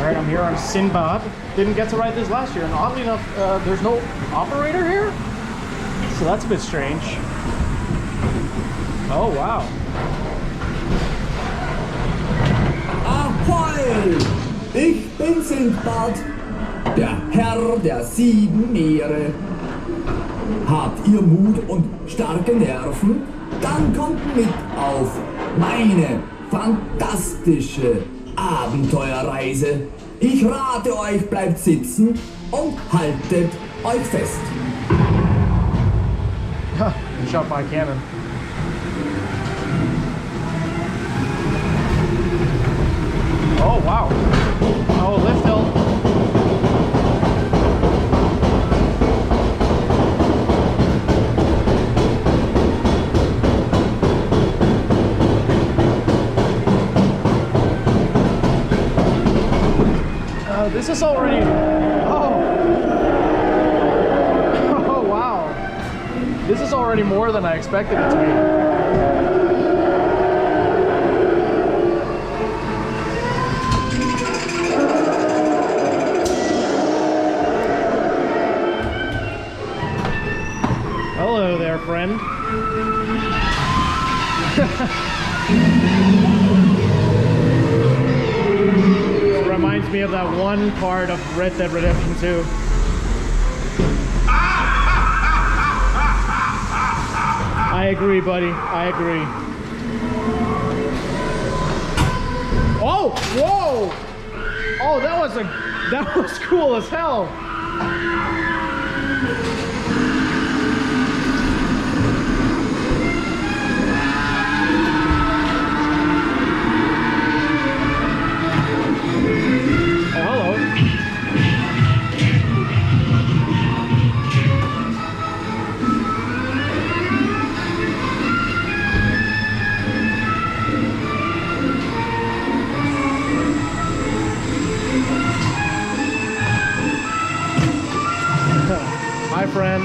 Alright, I'm here on Sinbad. Didn't get to ride this last year, and oddly enough, there's no operator here? So that's a bit strange. Oh, wow. Ahoi! Ich bin Sinbad, der Herr der 7 Meere. Habt ihr Mut und starke Nerven? Dann kommt mit auf meine fantastische Abenteuerreise. Ich rate euch, bleibt sitzen und haltet euch fest. Ha, shot by cannon. Oh, wow. Oh, lift hill. This is already... Oh. Oh, wow. This is already more than I expected it to be. Hello there, friend. Reminds me of that one part of Red Dead Redemption 2. I agree, buddy. I agree. Oh, whoa! Oh, that was cool as hell. Hi, friend.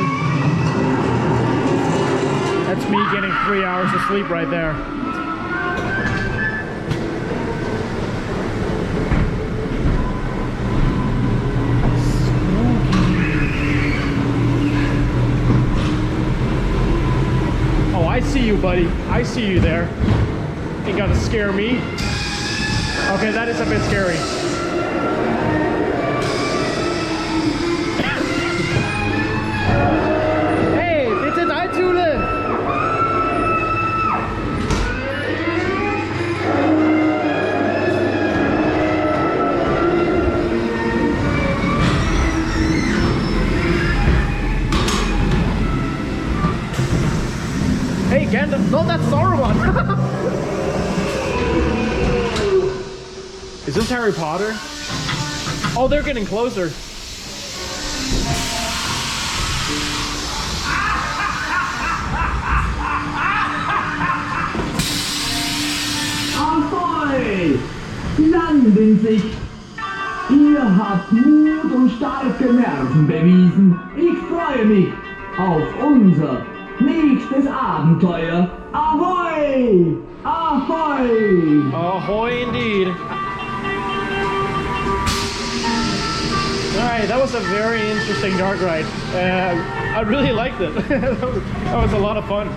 That's me getting 3 hours of sleep right there. Oh, I see you, buddy. I see you there. Ain't gonna scare me. Okay, that is a bit scary. Hey, Gandalf! No, that's Saruman! Is this Harry Potter? Oh, they're getting closer. Ahoi! Landen sich! Ihr habt Mut und starke Nerven bewiesen. Ich freue mich auf unser nächstes Abenteuer. Ahoi! Ahoi! Ahoy indeed. Alright, that was a very interesting dark ride. I really liked it. That was a lot of fun.